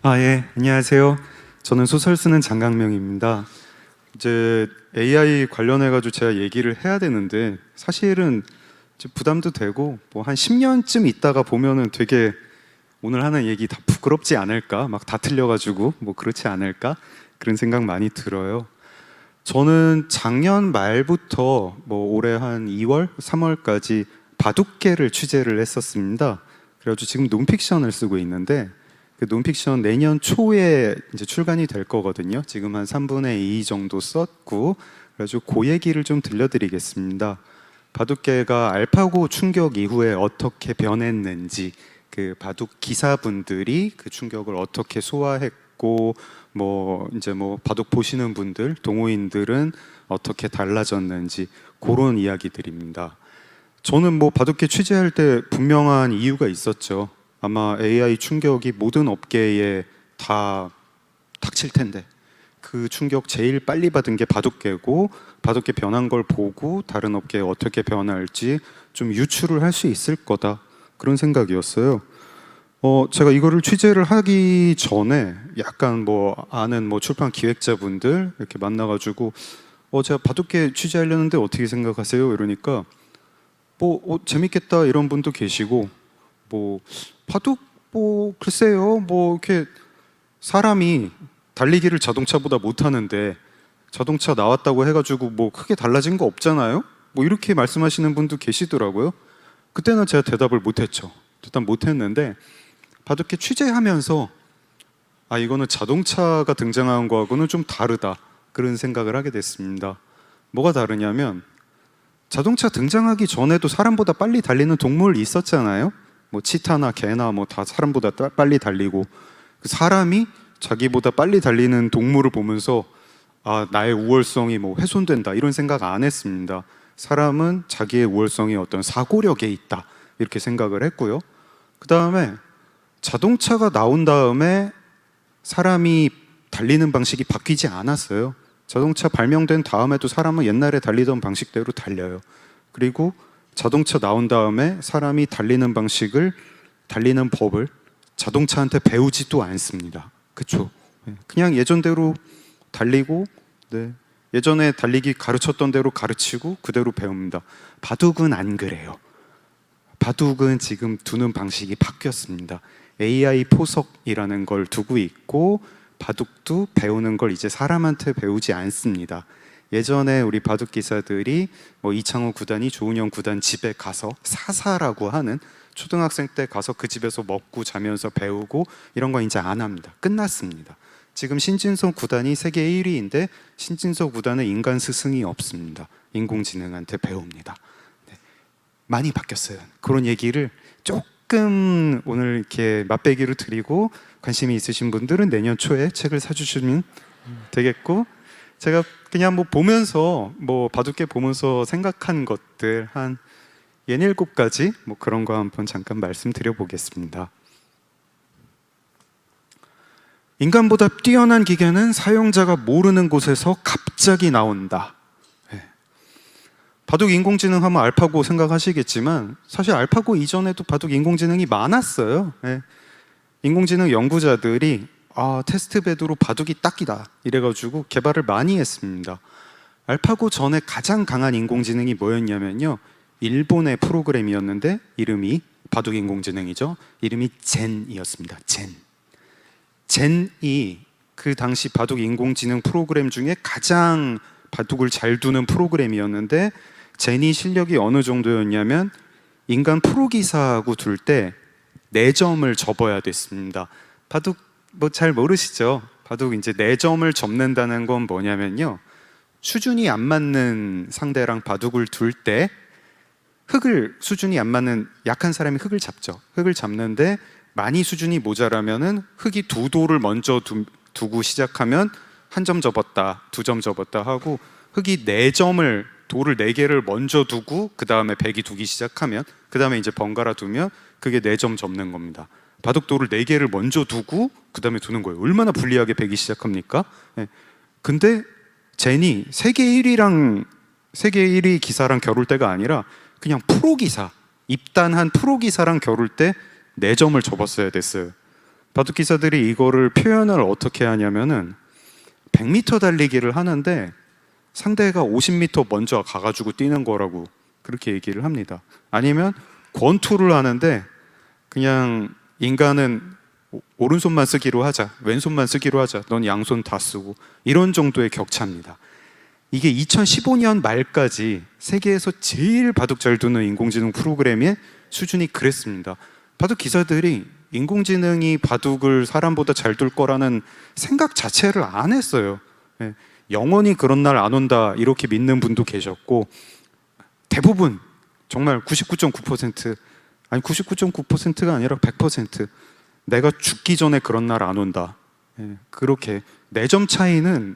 예, 안녕하세요. 저는 소설 쓰는 장강명입니다. 이제 AI 관련해가지고 제가 얘기를 해야 되는데 사실은 이제 부담도 되고 뭐 한 10년쯤 있다가 보면은 되게 오늘 하는 얘기 다 부끄럽지 않을까? 막 다 틀려가지고 뭐 그렇지 않을까? 그런 생각 많이 들어요. 저는 작년 말부터 뭐 올해 한 2월, 3월까지 바둑계를 취재를 했었습니다. 그래가지고 지금 논픽션을 쓰고 있는데 그 논픽션 내년 초에 이제 출간이 될 거거든요. 지금 한 3분의 2 정도 썼고, 그래가지고 그 얘기를 좀 들려드리겠습니다. 바둑계가 알파고 충격 이후에 어떻게 변했는지, 그 바둑 기사분들이 그 충격을 어떻게 소화했고, 뭐 이제 뭐 바둑 보시는 분들, 동호인들은 어떻게 달라졌는지 그런 이야기들입니다. 저는 뭐 바둑계 취재할 때 분명한 이유가 있었죠. 아마 AI 충격이 모든 업계에 다 닥칠 텐데 그 충격 제일 빨리 받은 게 바둑계고, 바둑계 변한 걸 보고 다른 업계에 어떻게 변할지 좀 유추를 할 수 있을 거다, 그런 생각이었어요. 제가 이거를 취재를 하기 전에 약간 뭐 아는 뭐 출판 기획자분들 이렇게 만나가지고 제가 바둑계 취재하려는데 어떻게 생각하세요? 이러니까 뭐 재밌겠다 이런 분도 계시고, 뭐 바둑 뭐 글쎄요 뭐 이렇게 사람이 달리기를 자동차보다 못하는데 자동차 나왔다고 해가지고 뭐 크게 달라진 거 없잖아요? 뭐 이렇게 말씀하시는 분도 계시더라고요. 그때는 제가 대답을 못했죠. 일단 못했는데 바둑계 취재하면서 이거는 자동차가 등장한 거하고는 좀 다르다, 그런 생각을 하게 됐습니다. 뭐가 다르냐면 자동차 등장하기 전에도 사람보다 빨리 달리는 동물이 있었잖아요. 뭐 치타나 개나 뭐 다 사람보다 빨리 달리고, 그 사람이 자기보다 빨리 달리는 동물을 보면서 나의 우월성이 뭐 훼손된다 이런 생각 안 했습니다. 사람은 자기의 우월성이 어떤 사고력에 있다 이렇게 생각을 했고요. 그 다음에 자동차가 나온 다음에 사람이 달리는 방식이 바뀌지 않았어요. 자동차 발명된 다음에도 사람은 옛날에 달리던 방식대로 달려요. 그리고 자동차 나온 다음에 사람이 달리는 방식을, 달리는 법을 자동차한테 배우지도 않습니다. 그렇죠? 그냥 예전대로 달리고, 네, 예전에 달리기 가르쳤던 대로 가르치고 그대로 배웁니다. 바둑은 안 그래요. 바둑은 지금 두는 방식이 바뀌었습니다. AI 포석이라는 걸 두고 있고, 바둑도 배우는 걸 이제 사람한테 배우지 않습니다. 예전에 우리 바둑 기사들이 뭐 이창호 구단이 조은영 구단 집에 가서 사사라고 하는, 초등학생 때 가서 그 집에서 먹고 자면서 배우고 이런 거 이제 안 합니다. 끝났습니다. 지금 신진서 구단이 세계 1위인데 신진서 구단은 인간 스승이 없습니다. 인공지능한테 배웁니다. 네. 많이 바뀌었어요. 그런 얘기를 조금 오늘 이렇게 맛배기로 드리고, 관심이 있으신 분들은 내년 초에 책을 사주시면 되겠고, 제가 그냥 뭐 보면서 뭐 바둑계 보면서 생각한 것들 한 67가지 뭐 그런 거 한번 잠깐 말씀드려 보겠습니다. 인간보다 뛰어난 기계는 사용자가 모르는 곳에서 갑자기 나온다. 바둑 인공지능 하면 알파고 생각하시겠지만 사실 알파고 이전에도 바둑 인공지능이 많았어요. 인공지능 연구자들이 테스트베드로 바둑이 딱이다 이래가지고 개발을 많이 했습니다. 알파고 전에 가장 강한 인공지능이 뭐였냐면요, 일본의 프로그램이었는데 이름이 바둑 인공지능이죠. 이름이 젠이었습니다. 젠이 그 당시 바둑 인공지능 프로그램 중에 가장 바둑을 잘 두는 프로그램이었는데, 젠이 실력이 어느 정도였냐면 인간 프로기사하고 둘 때 4점을 접어야 됐습니다. 바둑 뭐 잘 모르시죠? 바둑 이제 4점을 접는다는 건 뭐냐면요, 수준이 안 맞는 상대랑 바둑을 둘 때 수준이 안 맞는 약한 사람이 흙을 잡죠. 흙을 잡는데 많이 수준이 모자라면은 흙이 2도를 먼저 두고 시작하면 1점 접었다, 2점 접었다 하고, 흙이 4점을, 돌을 4개를 먼저 두고 그 다음에 백이 두기 시작하면, 그 다음에 이제 번갈아 두면 그게 4점 접는 겁니다. 바둑돌을 4개를 먼저 두고 그 다음에 두는 거예요. 얼마나 불리하게 백이 시작합니까? 근데 젠이 세계 1위 기사랑 겨룰 때가 아니라 그냥 프로기사, 입단한 프로기사랑 겨룰 때 4점을 접었어야 됐어요. 바둑 기사들이 이거를 표현을 어떻게 하냐면은 100m 달리기를 하는데 상대가 50m 먼저 가가지고 뛰는 거라고 그렇게 얘기를 합니다. 아니면 권투를 하는데 그냥 인간은 오른손만 쓰기로 하자, 왼손만 쓰기로 하자, 넌 양손 다 쓰고, 이런 정도의 격차입니다. 이게 2015년 말까지 세계에서 제일 바둑 잘 두는 인공지능 프로그램의 수준이 그랬습니다. 바둑 기사들이 인공지능이 바둑을 사람보다 잘 둘 거라는 생각 자체를 안 했어요. 예, 영원히 그런 날 안 온다 이렇게 믿는 분도 계셨고, 대부분 정말 99.9%, 아니 99.9%가 아니라 100%, 내가 죽기 전에 그런 날 안 온다. 예, 그렇게 4점 차이는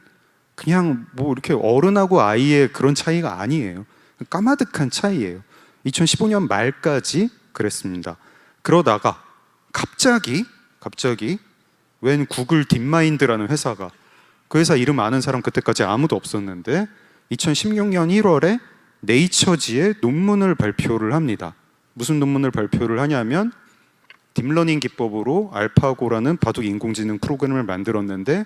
그냥 뭐 이렇게 어른하고 아이의 그런 차이가 아니에요. 까마득한 차이예요. 2015년 말까지 그랬습니다. 그러다가 갑자기 웬 구글 딥마인드라는 회사가, 그 회사 이름 아는 사람 그때까지 아무도 없었는데 2016년 1월에 네이처지에 논문을 발표를 합니다. 무슨 논문을 발표를 하냐면 딥러닝 기법으로 알파고라는 바둑 인공지능 프로그램을 만들었는데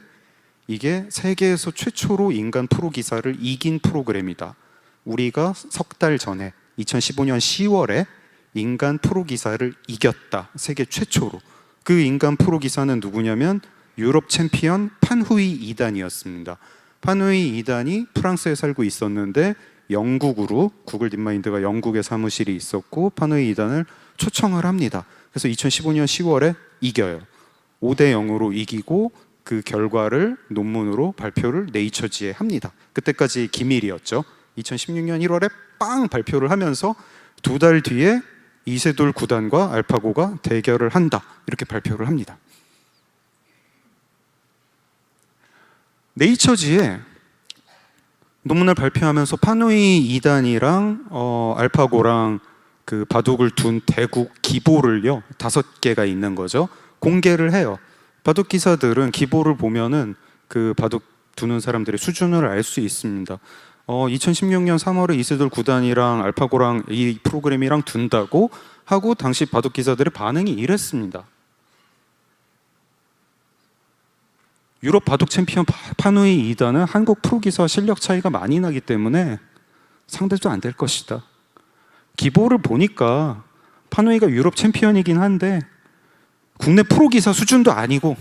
이게 세계에서 최초로 인간 프로 기사를 이긴 프로그램이다. 우리가 석 달 전에 2015년 10월에 인간 프로 기사를 이겼다. 세계 최초로. 그 인간 프로 기사는 누구냐면 유럽 챔피언 판후이 2단이었습니다. 판후이 2단이 프랑스에 살고 있었는데 영국으로, 구글 딥마인드가 영국에 사무실이 있었고 판후이 2단을 초청을 합니다. 그래서 2015년 10월에 이겨요. 5대 0으로 이기고 그 결과를 논문으로 발표를 네이처지에 합니다. 그때까지 기밀이었죠. 2016년 1월에 빵 발표를 하면서 2달 뒤에 이세돌 구단과 알파고가 대결을 한다. 이렇게 발표를 합니다. 네이처지에 논문을 발표하면서 판후이 2단이랑 알파고랑 그 바둑을 둔 대국 기보를요 5개가 있는 거죠. 공개를 해요. 바둑 기사들은 기보를 보면은 그 바둑 두는 사람들의 수준을 알 수 있습니다. 2016년 3월에 이세돌 구단이랑 알파고랑 이 프로그램이랑 둔다고 하고 당시 바둑 기사들의 반응이 이랬습니다. 유럽 바둑 챔피언 판후이 2단은 한국 프로 기사와 실력 차이가 많이 나기 때문에 상대도 안 될 것이다. 기보를 보니까 판후이가 유럽 챔피언이긴 한데 국내 프로 기사 수준도 아니고,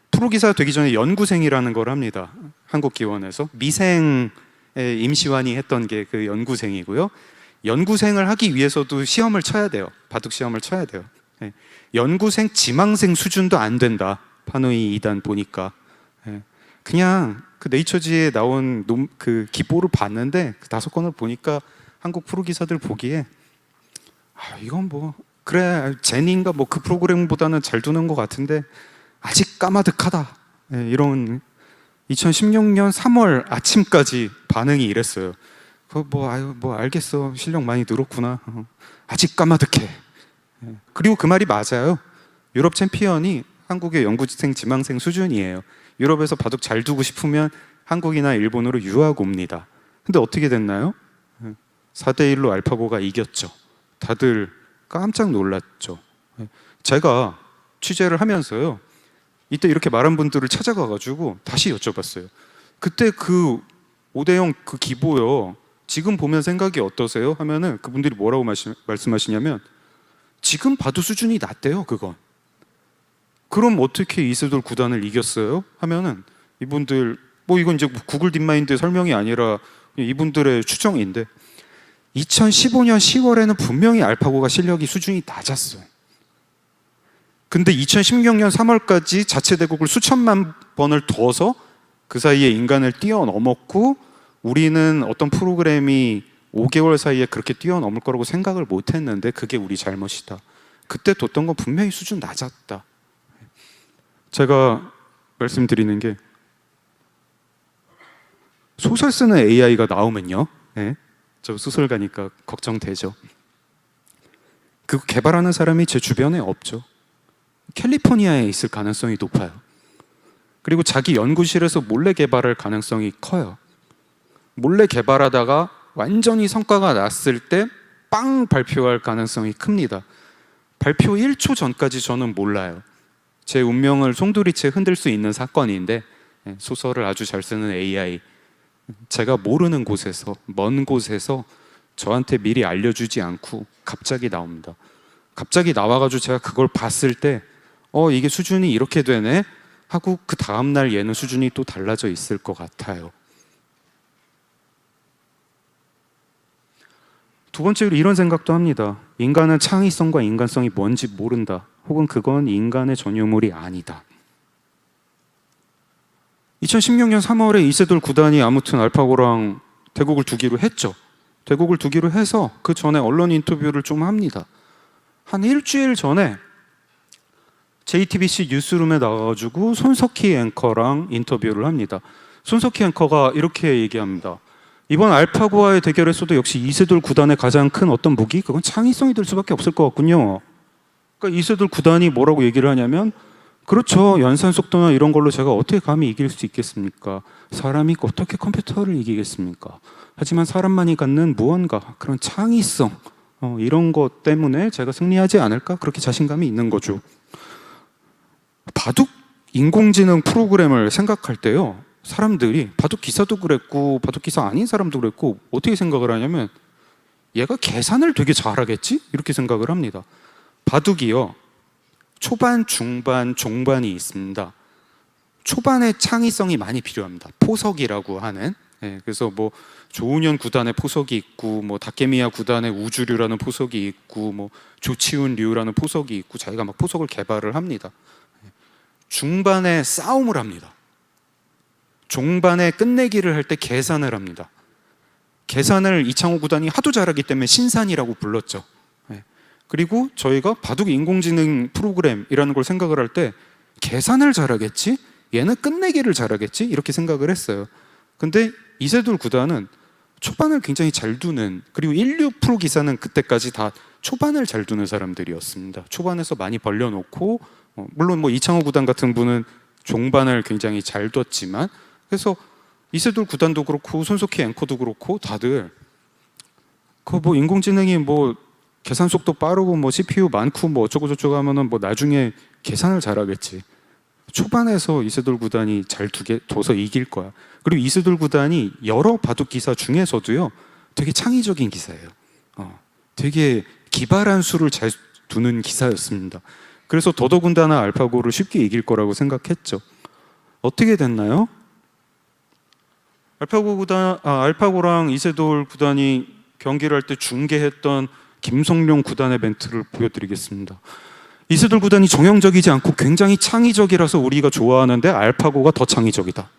프로 기사 되기 전에 연구생이라는 걸 합니다. 한국기원에서 미생의 임시완이 했던 게 그 연구생이고요. 연구생을 하기 위해서도 시험을 쳐야 돼요. 바둑 시험을 쳐야 돼요. 연구생, 지망생 수준도 안 된다. 판후이 2단 보니까. 그냥 그 네이처지에 나온 그 기보를 봤는데 그 5건을 보니까 한국 프로 기사들 보기에 이건 뭐 그래 제니인가 뭐 그 프로그램보다는 잘 두는 것 같은데 아직 까마득하다. 이런 2016년 3월 아침까지 반응이 이랬어요. 뭐 알겠어, 실력 많이 늘었구나. 아직 까마득해. 그리고 그 말이 맞아요. 유럽 챔피언이 한국의 연구생 지망생 수준이에요. 유럽에서 바둑 잘 두고 싶으면 한국이나 일본으로 유학 옵니다. 근데 어떻게 됐나요? 4대 1로 알파고가 이겼죠. 다들 깜짝 놀랐죠. 제가 취재를 하면서요, 이때 이렇게 말한 분들을 찾아가가지고 다시 여쭤봤어요. 그때 그 5대0 그 기보요, 지금 보면 생각이 어떠세요? 하면은 그분들이 뭐라고 말씀하시냐면 지금 봐도 수준이 낮대요. 그건. 그럼 어떻게 이세돌 구단을 이겼어요? 하면은 이분들 뭐 이건 이제 구글 딥마인드 설명이 아니라 이분들의 추정인데 2015년 10월에는 분명히 알파고가 실력이 수준이 낮았어요. 근데 2016년 3월까지 자체 대국을 수천만 번을 둬서 그 사이에 인간을 뛰어넘었고 우리는 어떤 프로그램이 5개월 사이에 그렇게 뛰어넘을 거라고 생각을 못 했는데 그게 우리 잘못이다. 그때 뒀던 건 분명히 수준 낮았다. 제가 말씀드리는 게 소설 쓰는 AI가 나오면요, 저 소설가니까 걱정되죠. 그거 개발하는 사람이 제 주변에 없죠. 캘리포니아에 있을 가능성이 높아요. 그리고 자기 연구실에서 몰래 개발할 가능성이 커요. 몰래 개발하다가 완전히 성과가 났을 때 빵 발표할 가능성이 큽니다. 발표 1초 전까지 저는 몰라요. 제 운명을 송두리째 흔들 수 있는 사건인데, 소설을 아주 잘 쓰는 AI, 제가 모르는 곳에서, 먼 곳에서 저한테 미리 알려주지 않고 갑자기 나옵니다. 갑자기 나와가지고 제가 그걸 봤을 때 이게 수준이 이렇게 되네 하고 그 다음날 얘는 수준이 또 달라져 있을 것 같아요. 두 번째로 이런 생각도 합니다. 인간은 창의성과 인간성이 뭔지 모른다. 혹은 그건 인간의 전유물이 아니다. 2016년 3월에 이세돌 구단이 아무튼 알파고랑 대국을 두기로 했죠. 대국을 두기로 해서 그 전에 언론 인터뷰를 좀 합니다. 한 일주일 전에 JTBC 뉴스룸에 나가가지고 손석희 앵커랑 인터뷰를 합니다. 손석희 앵커가 이렇게 얘기합니다. 이번 알파고와의 대결에서도 역시 이세돌 구단의 가장 큰 어떤 무기? 그건 창의성이 될 수밖에 없을 것 같군요. 그러니까 이세돌 구단이 뭐라고 얘기를 하냐면, 그렇죠, 연산 속도나 이런 걸로 제가 어떻게 감히 이길 수 있겠습니까? 사람이 어떻게 컴퓨터를 이기겠습니까? 하지만 사람만이 갖는 무언가, 그런 창의성, 이런 것 때문에 제가 승리하지 않을까? 그렇게 자신감이 있는 거죠. 바둑 인공지능 프로그램을 생각할 때요, 사람들이 바둑 기사도 그랬고 바둑 기사 아닌 사람도 그랬고 어떻게 생각을 하냐면, 얘가 계산을 되게 잘하겠지? 이렇게 생각을 합니다. 바둑이요, 초반, 중반, 종반이 있습니다. 초반에 창의성이 많이 필요합니다. 포석이라고 하는, 그래서 뭐 조은현 구단의 포석이 있고, 뭐 다케미야 구단의 우주류라는 포석이 있고, 뭐 조치훈류라는 포석이 있고, 자기가 막 포석을 개발을 합니다. 중반에 싸움을 합니다. 종반에 끝내기를 할 때 계산을 합니다. 계산을 이창호 구단이 하도 잘하기 때문에 신산이라고 불렀죠. 그리고 저희가 바둑 인공지능 프로그램이라는 걸 생각을 할 때 계산을 잘하겠지? 얘는 끝내기를 잘하겠지? 이렇게 생각을 했어요. 근데 이세돌 구단은 초반을 굉장히 잘 두는, 그리고 16 프로 기사는 그때까지 다 초반을 잘 두는 사람들이었습니다. 초반에서 많이 벌려놓고, 물론 뭐 이창호 구단 같은 분은 종반을 굉장히 잘 뒀지만, 그래서 이세돌 구단도 그렇고 손석희 앵커도 그렇고 다들 그 뭐 인공지능이 뭐 계산 속도 빠르고 뭐 CPU 많고 뭐 어쩌고 저쩌고 하면은 뭐 나중에 계산을 잘하겠지. 초반에서 이세돌 구단이 잘 둬서 이길 거야. 그리고 이세돌 구단이 여러 바둑 기사 중에서도요, 되게 창의적인 기사예요. 되게 기발한 수를 잘 두는 기사였습니다. 그래서 더더군다나 알파고를 쉽게 이길 거라고 생각했죠. 어떻게 됐나요? 알파고랑 이세돌 구단이 경기를 할 때 중계했던 김성룡 구단의 멘트를 보여드리겠습니다. 이세돌 구단이 정형적이지 않고 굉장히 창의적이라서 우리가 좋아하는데 알파고가 더 창의적이다.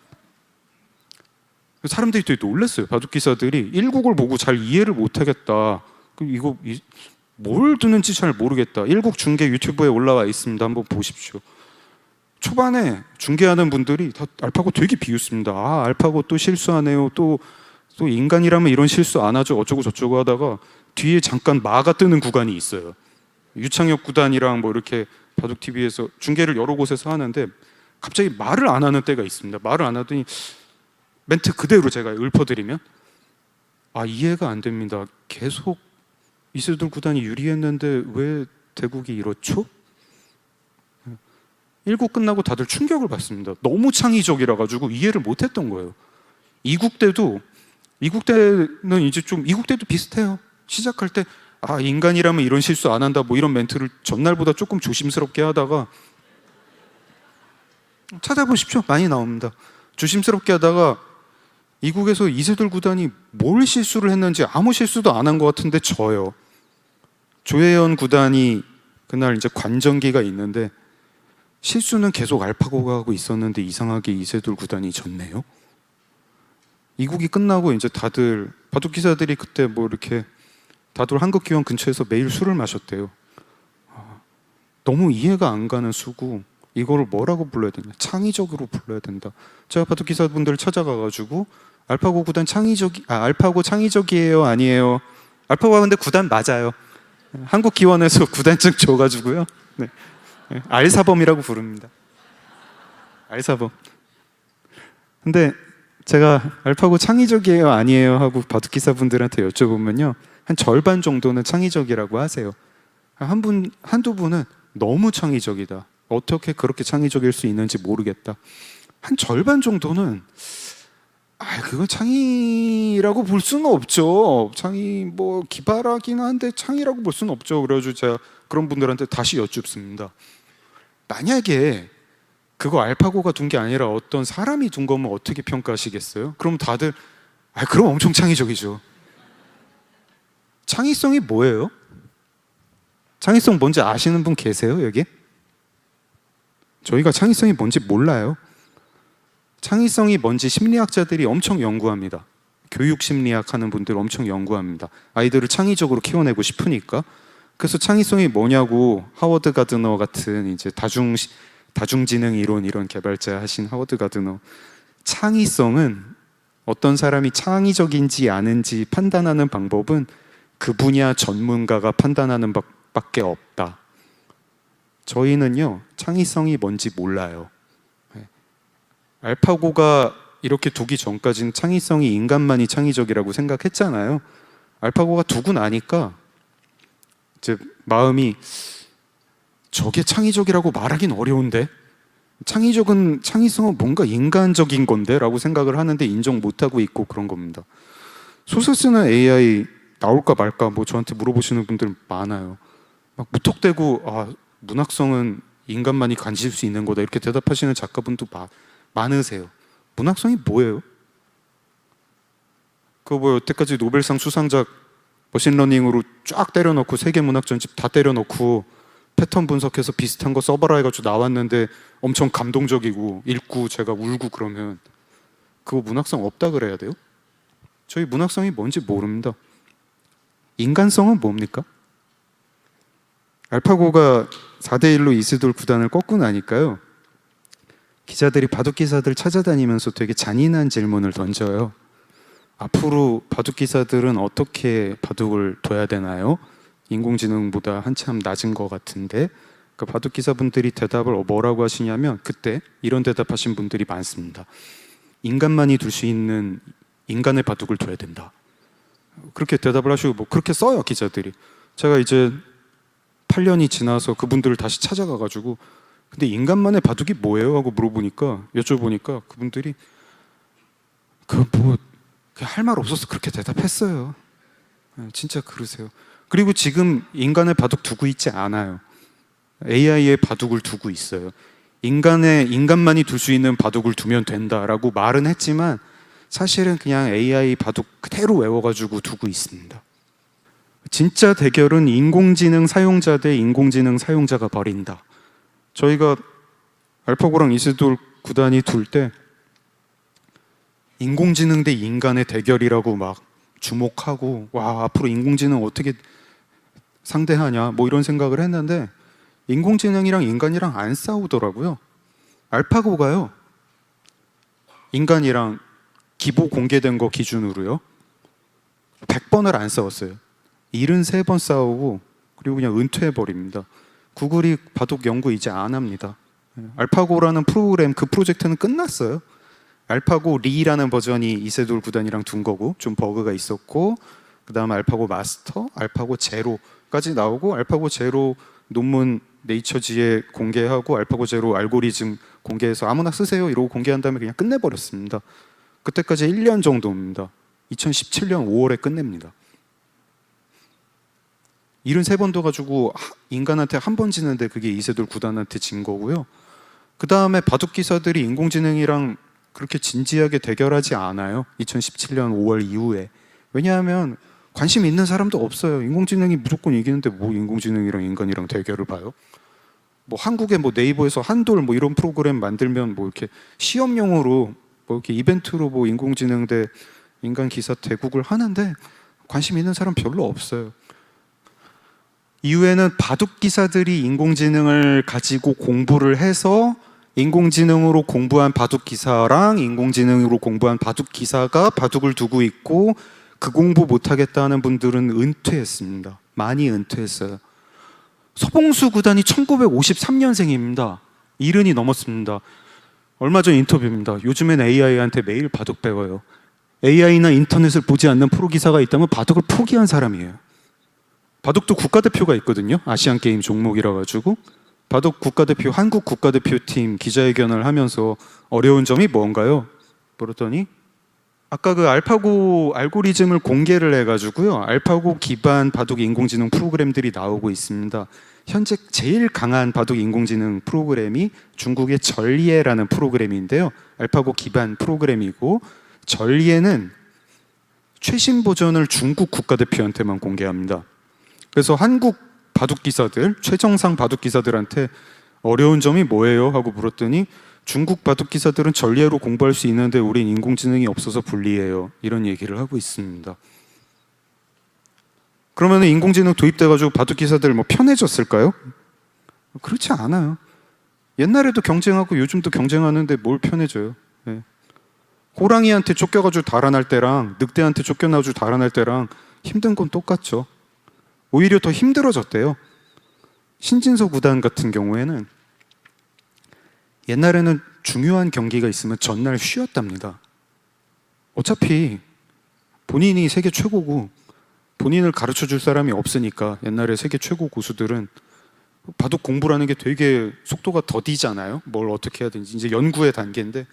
사람들이 되게 놀랐어요. 바둑 기사들이 1국을 보고 잘 이해를 못하겠다. 이거 뭘 두는지 잘 모르겠다. 1국 중계 유튜브에 올라와 있습니다. 한번 보십시오. 초반에 중계하는 분들이 다 알파고 되게 비웃습니다. 아, 알파고 또 실수하네요. 또 인간이라면 이런 실수 안 하죠. 어쩌고 저쩌고 하다가 뒤에 잠깐 마가 뜨는 구간이 있어요. 유창혁 구단이랑 뭐 이렇게 바둑 TV에서 중계를 여러 곳에서 하는데 갑자기 말을 안 하는 때가 있습니다. 말을 안 하더니 멘트 그대로 제가 읊어드리면, 이해가 안 됩니다. 계속 이세돌 구단이 유리했는데 왜 대국이 이렇죠? 1국 끝나고 다들 충격을 받습니다. 너무 창의적이라 가지고 이해를 못했던 거예요. 2국 때는 이제 좀 2국 때도 비슷해요. 시작할 때 인간이라면 이런 실수 안 한다 뭐 이런 멘트를 전날보다 조금 조심스럽게 하다가, 찾아보십시오. 많이 나옵니다. 조심스럽게 하다가 2국에서 이세돌 구단이 뭘 실수를 했는지 아무 실수도 안 한 것 같은데 져요. 조혜연 구단이 그날 이제 관전기가 있는데 실수는 계속 알파고가 하고 있었는데 이상하게 이세돌 구단이 졌네요. 2국이 끝나고 이제 다들 바둑 기사들이 그때 뭐 이렇게 다들 한국기원 근처에서 매일 술을 마셨대요. 너무 이해가 안 가는 수고, 이거를 뭐라고 불러야 되냐, 창의적으로 불러야 된다. 제가 바둑 기사분들 찾아가가지고 알파고 창의적이에요, 아니에요? 알파고가 근데 구단 맞아요. 한국기원에서 구단증 줘가지고요. 네. 알사범이라고 부릅니다. 알사범. 근데 제가 알파고 창의적이에요, 아니에요? 하고 바둑 기사분들한테 여쭤보면요, 한 절반 정도는 창의적이라고 하세요. 한두 분은 너무 창의적이다. 어떻게 그렇게 창의적일 수 있는지 모르겠다. 한 절반 정도는 그건 창의라고 볼 수는 없죠. 창의 뭐 기발하긴 한데 창의라고 볼 수는 없죠. 그래가지고 제가 그런 분들한테 다시 여쭙습니다. 만약에 그거 알파고가 둔 게 아니라 어떤 사람이 둔 거면 어떻게 평가하시겠어요? 그럼 다들 그럼 엄청 창의적이죠. 창의성이 뭐예요? 창의성 뭔지 아시는 분 계세요, 여기? 저희가 창의성이 뭔지 몰라요. 창의성이 뭔지 심리학자들이 엄청 연구합니다. 교육 심리학 하는 분들 엄청 연구합니다. 아이들을 창의적으로 키워내고 싶으니까. 그래서 창의성이 뭐냐고 하워드 가드너 같은 이제 다중지능 이론 이런 개발자 하신 하워드 가드너, 창의성은 어떤 사람이 창의적인지 아닌지 판단하는 방법은 그 분야 전문가가 판단하는 밖에 없다. 저희는요, 창의성이 뭔지 몰라요. 알파고가 이렇게 두기 전까지는 창의성이 인간만이 창의적이라고 생각했잖아요. 알파고가 두고 나니까 이제 마음이 저게 창의적이라고 말하긴 어려운데, 창의성은 뭔가 인간적인 건데 라고 생각을 하는데 인정 못하고 있고 그런 겁니다. 소설 쓰는 AI 나올까 말까 뭐 저한테 물어보시는 분들 많아요. 막 무턱대고 문학성은 인간만이 가질 수 있는 거다 이렇게 대답하시는 작가분도 많으세요. 문학성이 뭐예요? 그거 뭐 여태까지 노벨상 수상작 머신러닝으로 쫙 때려넣고 세계 문학 전집 다 때려넣고 패턴 분석해서 비슷한 거 써봐라 해가지고 나왔는데 엄청 감동적이고 읽고 제가 울고 그러면 그거 문학성 없다 그래야 돼요? 저희 문학성이 뭔지 모릅니다. 인간성은 뭡니까? 알파고가 4대1로 이세돌 구단을 꺾고 나니까요, 기자들이 바둑기사들 찾아다니면서 되게 잔인한 질문을 던져요. 앞으로 바둑기사들은 어떻게 바둑을 둬야 되나요? 인공지능보다 한참 낮은 것 같은데. 그 바둑기사분들이 대답을 뭐라고 하시냐면 그때 이런 대답하신 분들이 많습니다. 인간만이 둘 수 있는 인간의 바둑을 둬야 된다. 그렇게 대답을 하시고 뭐 그렇게 써요, 기자들이. 제가 이제 8년이 지나서 그분들을 다시 찾아가가지고 근데 인간만의 바둑이 뭐예요? 하고 여쭤보니까 그분들이 할 말 없어서 그렇게 대답했어요. 진짜 그러세요. 그리고 지금 인간의 바둑 두고 있지 않아요. AI의 바둑을 두고 있어요. 인간만이 둘 수 있는 바둑을 두면 된다라고 말은 했지만 사실은 그냥 AI 바둑 그대로 외워가지고 두고 있습니다. 진짜 대결은 인공지능 사용자 대 인공지능 사용자가 벌인다. 저희가 알파고랑 이세돌 구단이 둘 때 인공지능 대 인간의 대결이라고 막 주목하고 앞으로 인공지능 어떻게 상대하냐 뭐 이런 생각을 했는데 인공지능이랑 인간이랑 안 싸우더라고요. 알파고가요, 인간이랑 기보 공개된 거 기준으로요 100번을 안 싸웠어요. 73번 싸우고 그리고 그냥 은퇴해버립니다. 구글이 바둑 연구 이제 안 합니다. 알파고라는 프로그램 그 프로젝트는 끝났어요. 알파고 리라는 버전이 이세돌 구단이랑 둔 거고 좀 버그가 있었고, 그 다음에 알파고 마스터, 알파고 제로까지 나오고 알파고 제로 논문 네이처지에 공개하고 알파고 제로 알고리즘 공개해서 아무나 쓰세요 이러고 공개한 다음에 그냥 끝내버렸습니다. 그때까지 1년 정도입니다. 2017년 5월에 끝냅니다. 73번 둬가지고 인간한테 한 번 지는데 그게 이세돌 구단한테 진 거고요. 그 다음에 바둑 기사들이 인공지능이랑 그렇게 진지하게 대결하지 않아요. 2017년 5월 이후에. 왜냐하면 관심 있는 사람도 없어요. 인공지능이 무조건 이기는데 뭐 인공지능이랑 인간이랑 대결을 봐요. 뭐 한국에 뭐 네이버에서 한돌 뭐 이런 프로그램 만들면 뭐 이렇게 시험용으로 뭐 이렇게 이벤트로 뭐 인공지능 대 인간 기사 대국을 하는데 관심 있는 사람 별로 없어요. 이후에는 바둑 기사들이 인공지능을 가지고 공부를 해서 인공지능으로 공부한 바둑 기사랑 인공지능으로 공부한 바둑 기사가 바둑을 두고 있고 그 공부 못하겠다는 분들은 은퇴했습니다. 많이 은퇴했어요. 서봉수 구단이 1953년생입니다. 70이 넘었습니다. 얼마 전 인터뷰입니다. 요즘엔 AI한테 매일 바둑 배워요. AI나 인터넷을 보지 않는 프로 기사가 있다면 바둑을 포기한 사람이에요. 바둑도 국가대표가 있거든요. 아시안게임 종목이라 가지고 바둑 국가대표 한국 국가대표팀 기자회견을 하면서 어려운 점이 뭔가요? 그랬더니 아까 그 알파고 알고리즘을 공개를 해가지고요. 알파고 기반 바둑 인공지능 프로그램들이 나오고 있습니다. 현재 제일 강한 바둑 인공지능 프로그램이 중국의 전리에라는 프로그램인데요. 알파고 기반 프로그램이고 전리에는 최신 버전을 중국 국가대표한테만 공개합니다. 그래서 한국 바둑 기사들, 최정상 바둑 기사들한테 어려운 점이 뭐예요? 하고 물었더니 중국 바둑 기사들은 전리에로 공부할 수 있는데 우린 인공지능이 없어서 불리해요. 이런 얘기를 하고 있습니다. 그러면 인공지능 도입돼가지고 바둑 기사들 뭐 편해졌을까요? 그렇지 않아요. 옛날에도 경쟁하고 요즘도 경쟁하는데 뭘 편해져요? 네. 호랑이한테 쫓겨가지고 달아날 때랑 늑대한테 쫓겨나가지고 달아날 때랑 힘든 건 똑같죠. 오히려 더 힘들어졌대요. 신진서 구단 같은 경우에는 옛날에는 중요한 경기가 있으면 전날 쉬었답니다. 어차피 본인이 세계 최고고 본인을 가르쳐 줄 사람이 없으니까 옛날에 세계 최고 고수들은 바둑 공부라는 게 되게 속도가 더디잖아요. 뭘 어떻게 해야 되는지 이제 연구의 단계인데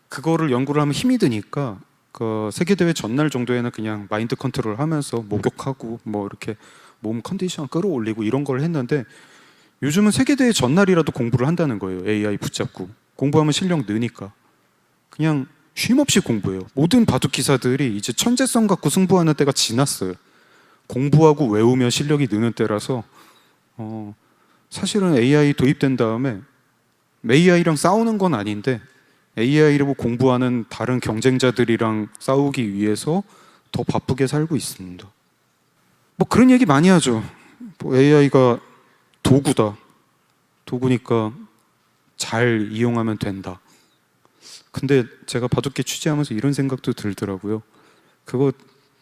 그거를 연구를 하면 힘이 드니까 그 세계대회 전날 정도에는 그냥 마인드 컨트롤 하면서 목욕하고 뭐 이렇게 몸 컨디션 끌어올리고 이런 걸 했는데 요즘은 세계대회 전날이라도 공부를 한다는 거예요. AI 붙잡고 공부하면 실력 느니까 그냥 쉼없이 공부해요. 모든 바둑 기사들이 이제 천재성 갖고 승부하는 때가 지났어요. 공부하고 외우면 실력이 느는 때라서 사실은 AI 도입된 다음에 AI랑 싸우는 건 아닌데 AI로 공부하는 다른 경쟁자들이랑 싸우기 위해서 더 바쁘게 살고 있습니다. 뭐 그런 얘기 많이 하죠. 뭐 AI가 도구다. 도구니까 잘 이용하면 된다. 근데 제가 바둑계 취재하면서 이런 생각도 들더라고요. 그거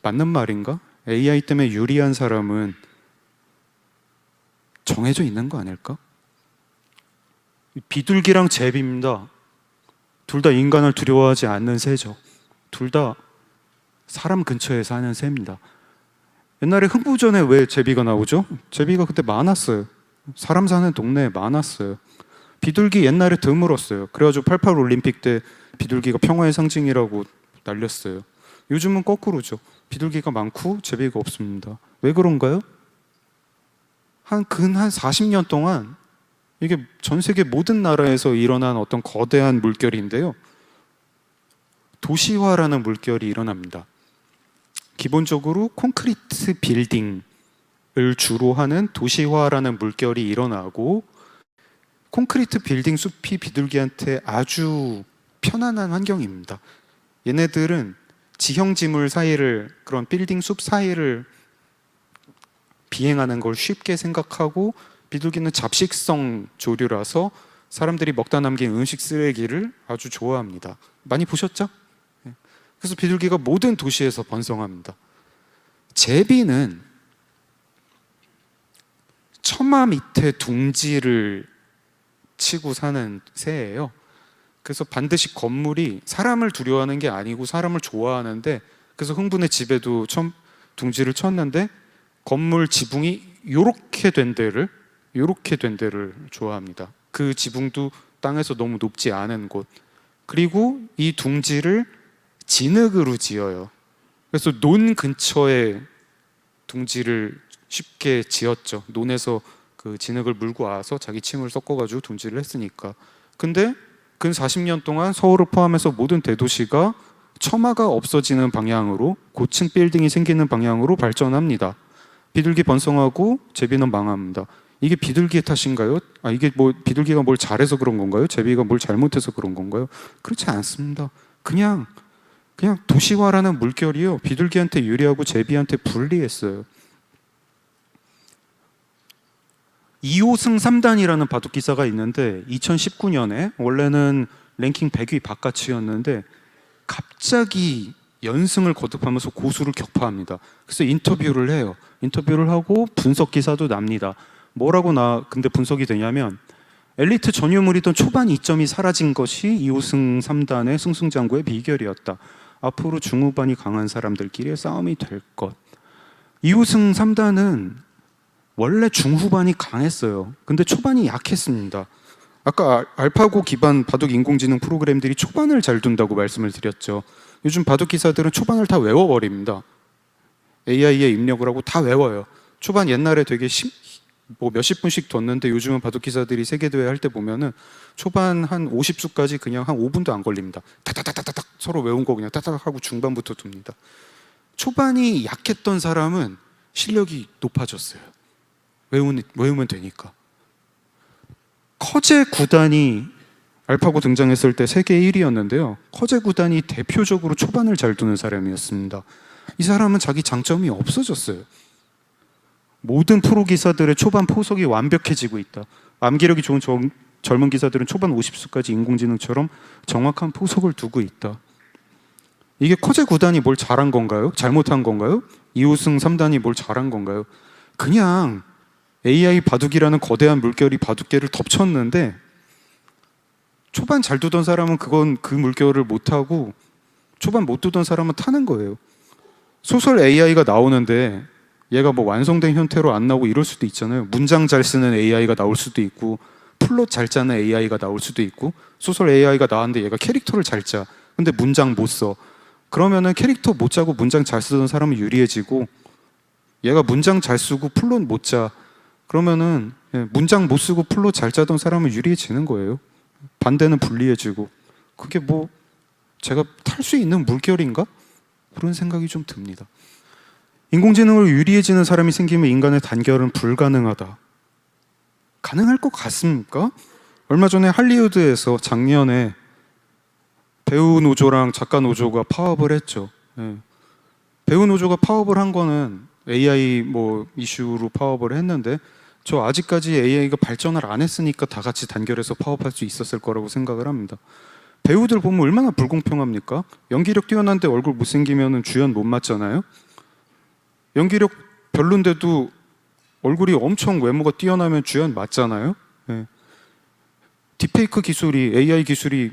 맞는 말인가? AI 때문에 유리한 사람은 정해져 있는 거 아닐까? 비둘기랑 제비입니다. 둘 다 인간을 두려워하지 않는 새죠. 둘 다 사람 근처에 사는 새입니다. 옛날에 흥부전에 왜 제비가 나오죠? 제비가 그때 많았어요. 사람 사는 동네에 많았어요. 비둘기 옛날에 드물었어요. 그래가지고 88 올림픽 때 비둘기가 평화의 상징이라고 날렸어요. 요즘은 거꾸로죠. 비둘기가 많고 제비가 없습니다. 왜 그런가요? 한 40년 동안 이게 전 세계 모든 나라에서 일어난 어떤 거대한 물결인데요. 도시화라는 물결이 일어납니다. 기본적으로 콘크리트 빌딩을 주로 하는 도시화라는 물결이 일어나고 콘크리트 빌딩 숲이 비둘기한테 아주 편안한 환경입니다. 얘네들은 지형지물 사이를 그런 빌딩 숲 사이를 비행하는 걸 쉽게 생각하고 비둘기는 잡식성 조류라서 사람들이 먹다 남긴 음식 쓰레기를 아주 좋아합니다. 많이 보셨죠? 그래서 비둘기가 모든 도시에서 번성합니다. 제비는 처마 밑에 둥지를 치고 사는 새예요. 그래서 반드시 건물이 사람을 두려워하는 게 아니고 사람을 좋아하는데 그래서 흥분의 집에도 둥지를 쳤는데 건물 지붕이 요렇게 된 데를 좋아합니다. 그 지붕도 땅에서 너무 높지 않은 곳. 그리고 이 둥지를 진흙으로 지어요. 그래서 논 근처에 둥지를 쉽게 지었죠. 논에서 그 진흙을 물고 와서 자기 침을 섞어가지고 둥지를 했으니까. 근데 근 40년 동안 서울을 포함해서 모든 대도시가 처마가 없어지는 방향으로 고층 빌딩이 생기는 방향으로 발전합니다. 비둘기 번성하고 제비는 망합니다. 이게 비둘기의 탓인가요? 이게 뭐 비둘기가 뭘 잘해서 그런 건가요? 제비가 뭘 잘못해서 그런 건가요? 그렇지 않습니다. 그냥 도시화라는 물결이요. 비둘기한테 유리하고 제비한테 불리했어요. 2호승 3단이라는 바둑 기사가 있는데 2019년에 원래는 랭킹 100위 바깥이었는데 갑자기 연승을 거듭하면서 고수를 격파합니다. 그래서 인터뷰를 해요. 인터뷰를 하고 분석 기사도 납니다. 근데 분석이 되냐면 엘리트 전유물이던 초반 이점이 사라진 것이 2호승 3단의 승승장구의 비결이었다. 앞으로 중후반이 강한 사람들끼리의 싸움이 될 것. 2호승 3단은 원래 중후반이 강했어요. 근데 초반이 약했습니다. 아까 알파고 기반 바둑 인공지능 프로그램들이 초반을 잘 둔다고 말씀을 드렸죠. 요즘 바둑 기사들은 초반을 다 외워버립니다. AI에 입력을 하고 다 외워요. 초반 옛날에 되게 몇십 분씩 뒀는데 요즘은 바둑 기사들이 세계대회 할 때 보면은 초반 한 50수까지 그냥 한 5분도 안 걸립니다. 타타타타닥 서로 외운 거 그냥 타닥 하고 중반부터 둡니다. 초반이 약했던 사람은 실력이 높아졌어요. 외우면 되니까. 커제 구단이 알파고 등장했을 때 세계 1위였는데요. 커제 구단이 대표적으로 초반을 잘 두는 사람이었습니다. 이 사람은 자기 장점이 없어졌어요. 모든 프로 기사들의 초반 포석이 완벽해지고 있다. 암기력이 좋은 젊은 기사들은 초반 50수까지 인공지능처럼 정확한 포석을 두고 있다. 이게 커제 구단이 뭘 잘한 건가요? 잘못한 건가요? 이호승 3단이 뭘 잘한 건가요? 그냥 AI 바둑이라는 거대한 물결이 바둑계를 덮쳤는데 초반 잘 두던 사람은 그 물결을 못하고 초반 못 두던 사람은 타는 거예요. 소설 AI가 나오는데 얘가 뭐 완성된 형태로 안 나오고 이럴 수도 있잖아요. 문장 잘 쓰는 AI가 나올 수도 있고 플롯 잘 짜는 AI가 나올 수도 있고 소설 AI가 나왔는데 얘가 캐릭터를 잘 짜. 근데 문장 못 써. 그러면은 캐릭터 못 짜고 문장 잘 쓰던 사람은 유리해지고 얘가 문장 잘 쓰고 플롯 못 짜. 그러면은 문장 못 쓰고 플롯 잘 짜던 사람은 유리해지는 거예요. 반대는 불리해지고. 그게 뭐 제가 탈 수 있는 물결인가? 그런 생각이 좀 듭니다. 인공지능으로 유리해지는 사람이 생기면 인간의 단결은 불가능하다. 가능할 것 같습니까? 얼마 전에 할리우드에서 작년에 배우 노조랑 작가 노조가 파업을 했죠. 배우 노조가 파업을 한 거는 AI 이슈로 파업을 했는데 저 아직까지 AI가 발전을 안 했으니까 다 같이 단결해서 파업할 수 있었을 거라고 생각을 합니다. 배우들 보면 얼마나 불공평합니까? 연기력 뛰어난데 얼굴 못생기면 주연 못 맞잖아요. 연기력 별론데도 얼굴이 엄청 외모가 뛰어나면 주연 맞잖아요. 딥페이크 기술이 AI 기술이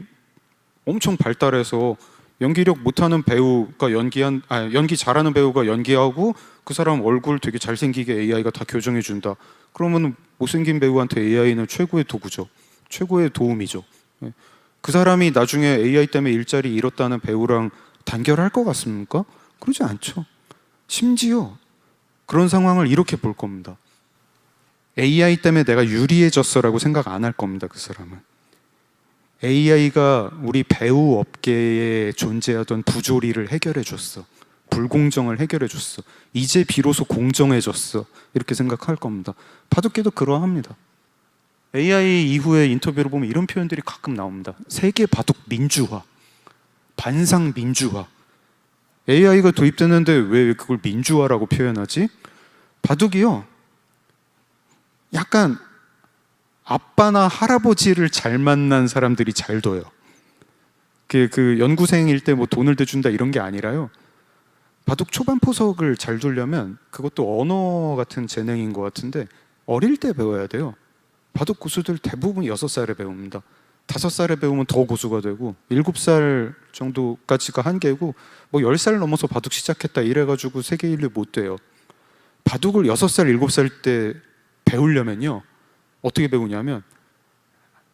엄청 발달해서 연기력 못하는 배우가 연기 잘하는 배우가 연기하고 그 사람 얼굴 되게 잘생기게 AI가 다 교정해 준다. 그러면 못생긴 배우한테 AI는 최고의 도구죠. 최고의 도움이죠. 그 사람이 나중에 AI 때문에 일자리 잃었다는 배우랑 단결할 것 같습니까? 그러지 않죠. 심지어 그런 상황을 이렇게 볼 겁니다. AI 때문에 내가 유리해졌어라고 생각 안 할 겁니다. 그 사람은. AI가 우리 배우 업계에 존재하던 부조리를 해결해 줬어. 불공정을 해결해 줬어. 이제 비로소 공정해졌어. 이렇게 생각할 겁니다. 바둑계도 그러합니다. AI 이후에 인터뷰를 보면 이런 표현들이 가끔 나옵니다. 세계 바둑 민주화, 반상 민주화. AI가 도입되는데 왜 그걸 민주화라고 표현하지? 바둑이요, 약간 아빠나 할아버지를 잘 만난 사람들이 잘 둬요. 그 연구생일 때 뭐 돈을 대준다 이런 게 아니라요. 바둑 초반 포석을 잘 두려면 그것도 언어 같은 재능인 것 같은데 어릴 때 배워야 돼요. 바둑 고수들 대부분 6살에 배웁니다. 5살에 배우면 더 고수가 되고 7살 정도까지가 한계고 뭐 10살 넘어서 바둑 시작했다 이래가지고 세계 1위 못 돼요. 바둑을 6살, 7살 때 배우려면요 어떻게 배우냐면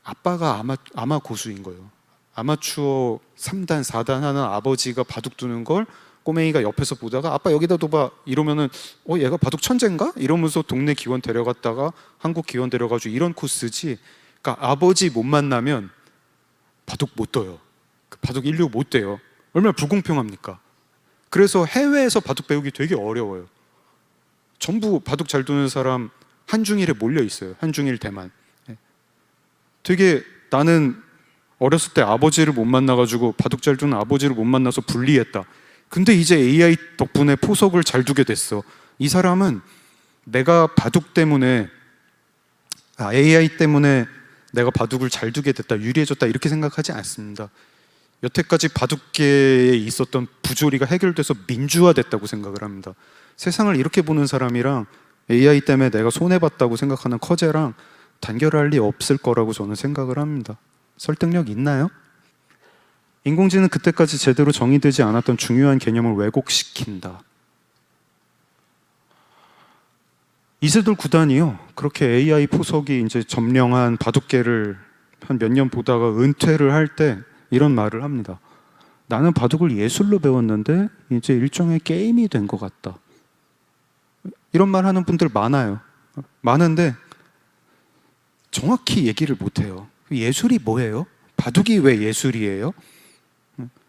아빠가 아마 고수인 거예요. 아마추어 3단, 4단 하는 아버지가 바둑 두는 걸 꼬맹이가 옆에서 보다가 아빠 여기다 둬봐 이러면은 얘가 바둑 천재인가? 이러면서 동네 기원 데려갔다가 한국 기원 데려가지고 이런 코스지. 그러니까 아버지 못 만나면 바둑 못 둬요. 바둑 인류 못 돼요. 얼마나 불공평합니까? 그래서 해외에서 바둑 배우기 되게 어려워요. 전부 바둑 잘 두는 사람 한중일에 몰려 있어요. 한중일 대만. 되게 나는 어렸을 때 아버지를 못 만나가지고 바둑 잘 두는 아버지를 못 만나서 불리했다. 근데 이제 AI 덕분에 포석을 잘 두게 됐어. 이 사람은 내가 바둑 때문에 AI 때문에 내가 바둑을 잘 두게 됐다, 유리해졌다 이렇게 생각하지 않습니다. 여태까지 바둑계에 있었던 부조리가 해결돼서 민주화됐다고 생각을 합니다. 세상을 이렇게 보는 사람이랑 AI 때문에 내가 손해봤다고 생각하는 커제랑 단결할 리 없을 거라고 저는 생각을 합니다. 설득력 있나요? 인공지능은 그때까지 제대로 정의되지 않았던 중요한 개념을 왜곡시킨다. 이세돌 구단이요. 그렇게 AI 포석이 이제 점령한 바둑계를 한 몇 년 보다가 은퇴를 할 때 이런 말을 합니다. 나는 바둑을 예술로 배웠는데 이제 일종의 게임이 된 것 같다. 이런 말 하는 분들 많아요. 많은데 정확히 얘기를 못 해요. 예술이 뭐예요? 바둑이 왜 예술이에요?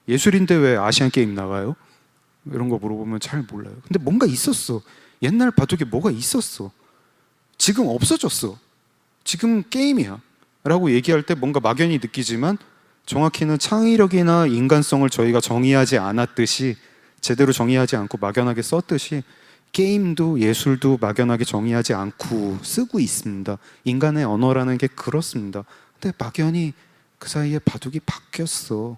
예술인데 왜 아시안 게임 나가요? 이런 거 물어보면 잘 몰라요. 근데 뭔가 있었어. 옛날 바둑에 뭐가 있었어. 지금 없어졌어. 지금 게임이야. 라고 얘기할 때 뭔가 막연히 느끼지만 정확히는 창의력이나 인간성을 저희가 정의하지 않았듯이, 제대로 정의하지 않고 막연하게 썼듯이 게임도 예술도 막연하게 정의하지 않고 쓰고 있습니다. 인간의 언어라는 게 그렇습니다. 근데 막연히 그 사이에 바둑이 바뀌었어.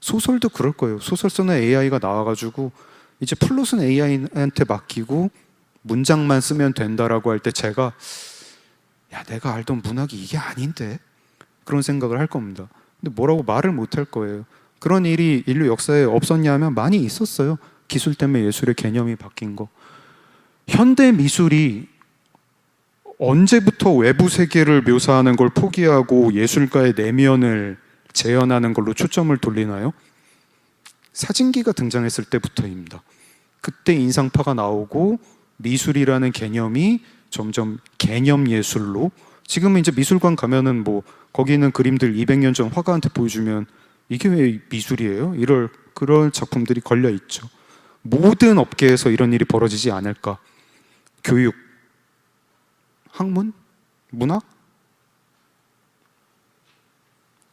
소설도 그럴 거예요. 소설 쓰는 AI가 나와가지고 이제 플롯은 AI한테 맡기고 문장만 쓰면 된다라고 할 때 제가 야, 내가 알던 문학이 이게 아닌데? 그런 생각을 할 겁니다. 근데 뭐라고 말을 못 할 거예요. 그런 일이 인류 역사에 없었냐 하면 많이 있었어요. 기술 때문에 예술의 개념이 바뀐 거. 현대 미술이 언제부터 외부 세계를 묘사하는 걸 포기하고 예술가의 내면을 재현하는 걸로 초점을 돌리나요? 사진기가 등장했을 때부터입니다. 그때 인상파가 나오고 미술이라는 개념이 점점 개념 예술로, 지금은 이제 미술관 가면은 뭐 거기 있는 그림들 200년 전 화가한테 보여주면 이게 왜 미술이에요? 그런 작품들이 걸려 있죠. 모든 업계에서 이런 일이 벌어지지 않을까? 교육, 학문, 문학?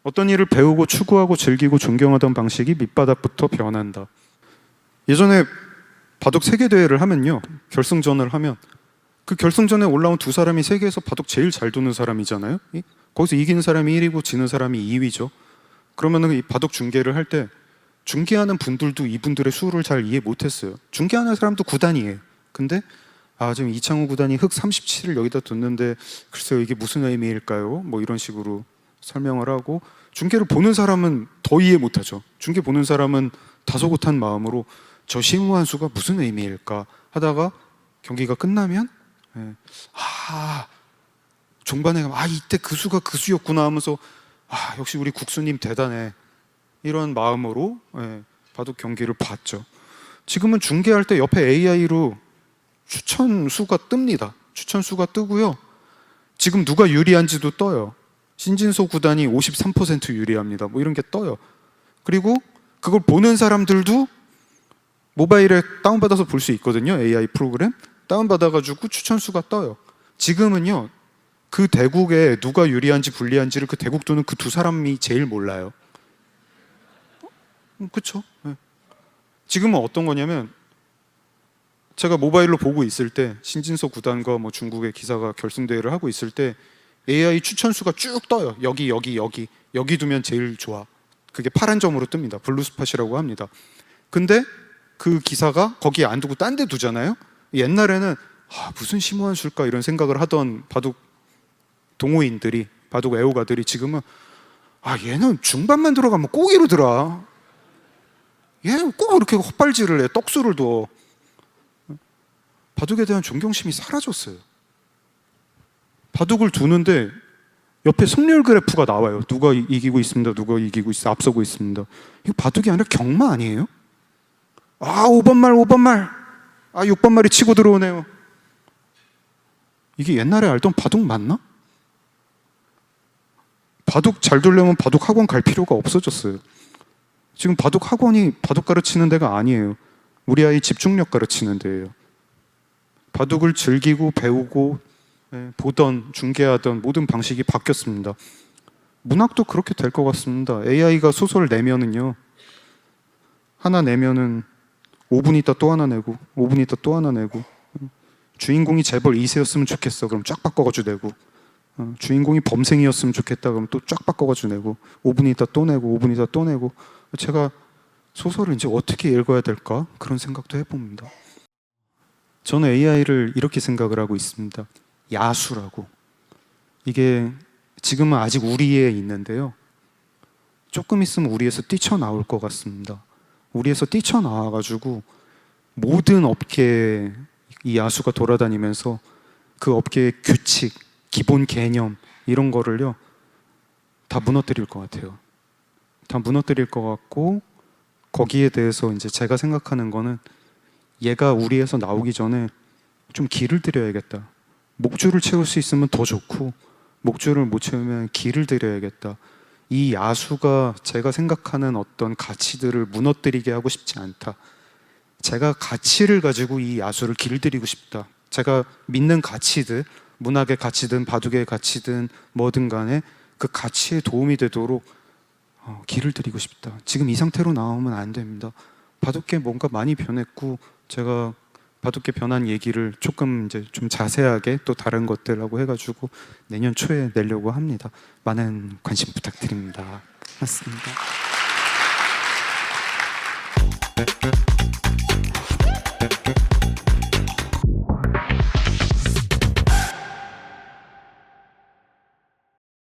어떤 일을 배우고 추구하고 즐기고 존경하던 방식이 밑바닥부터 변한다. 예전에 바둑 세계대회를 하면요, 결승전을 하면 그 결승전에 올라온 두 사람이 세계에서 바둑 제일 잘 두는 사람이잖아요. 거기서 이기는 사람이 1위고 지는 사람이 2위죠. 그러면은 이 바둑 중계를 할 때 중계하는 분들도 이분들의 수를 잘 이해 못했어요. 중계하는 사람도 구단이에요. 근데 지금 이창호 구단이 흑 37을 여기다 뒀는데 글쎄요 이게 무슨 의미일까요? 뭐 이런 식으로 설명을 하고, 중계를 보는 사람은 더 이해 못하죠. 중계 보는 사람은 다소곳한 마음으로 저 심우한 수가 무슨 의미일까 하다가 경기가 끝나면 종반에 가면 이때 그 수가 그 수였구나 하면서 역시 우리 국수님 대단해, 이런 마음으로 바둑 경기를 봤죠. 지금은 중계할 때 옆에 AI로 추천수가 뜹니다. 추천수가 뜨고요. 지금 누가 유리한지도 떠요. 신진소 구단이 53% 유리합니다. 뭐 이런 게 떠요. 그리고 그걸 보는 사람들도 모바일에 다운받아서 볼 수 있거든요. AI 프로그램 다운받아가지고 추천수가 떠요. 지금은요, 그 대국에 누가 유리한지 불리한지를 그 대국 두는 그 두 사람이 제일 몰라요. 그렇죠? 지금은 어떤 거냐면 제가 모바일로 보고 있을 때 신진서 구단과 뭐 중국의 기사가 결승대회를 하고 있을 때 AI 추천수가 쭉 떠요. 여기 두면 제일 좋아. 그게 파란 점으로 뜹니다. 블루스팟이라고 합니다. 근데 그 기사가 거기에 안 두고 딴 데 두잖아요. 옛날에는 무슨 심오한 술까 이런 생각을 하던 바둑 동호인들이, 바둑 애호가들이 지금은 얘는 중반만 들어가면 꼭 이러더라. 얘는 꼭 이렇게 헛발질을 해. 떡수를 둬. 바둑에 대한 존경심이 사라졌어요. 바둑을 두는데 옆에 승률 그래프가 나와요. 누가 이기고 있습니다. 누가 이기고 있어. 앞서고 있습니다. 이거 바둑이 아니라 경마 아니에요? 5번 말 6번 말이 치고 들어오네요. 이게 옛날에 알던 바둑 맞나? 바둑 잘 두려면 바둑 학원 갈 필요가 없어졌어요. 지금 바둑 학원이 바둑 가르치는 데가 아니에요. 우리 아이 집중력 가르치는 데예요. 바둑을 즐기고 배우고 보던 중계하던 모든 방식이 바뀌었습니다. 문학도 그렇게 될 것 같습니다. AI가 소설 내면은요, 하나 내면은 5분 있다 또 하나 내고 5분 있다 또 하나 내고, 주인공이 재벌 2세였으면 좋겠어 그럼 쫙 바꿔가지고 내고, 주인공이 범생이었으면 좋겠다 그럼 또 쫙 바꿔가지고 내고, 5분 있다 또 내고 5분 있다 또 내고. 제가 소설을 이제 어떻게 읽어야 될까 그런 생각도 해봅니다. 저는 AI를 이렇게 생각을 하고 있습니다. 야수라고. 이게 지금은 아직 우리에 있는데요, 조금 있으면 우리에서 뛰쳐나올 것 같습니다. 우리에서 뛰쳐나와가지고 모든 업계에 이 야수가 돌아다니면서 그 업계의 규칙, 기본 개념 이런 거를요 다 무너뜨릴 것 같아요. 다 무너뜨릴 것 같고, 거기에 대해서 이제 제가 생각하는 거는 얘가 우리에서 나오기 전에 좀 기를 들여야겠다. 목줄을 채울 수 있으면 더 좋고, 목줄을 못 채우면 기를 들여야겠다. 이 야수가 제가 생각하는 어떤 가치들을 무너뜨리게 하고 싶지 않다. 제가 가치를 가지고 이 야수를 길들이고 싶다. 제가 믿는 가치들, 문학의 가치든 바둑의 가치든 뭐든 간에 그 가치에 도움이 되도록 길을 들이고 싶다. 지금 이 상태로 나오면 안 됩니다. 바둑계 뭔가 많이 변했고, 제가 바둑계 변한 얘기를 조금 이제 좀 자세하게 또 다른 것들하고 해가지고 내년 초에 내려고 합니다. 많은 관심 부탁드립니다. 맞습니다.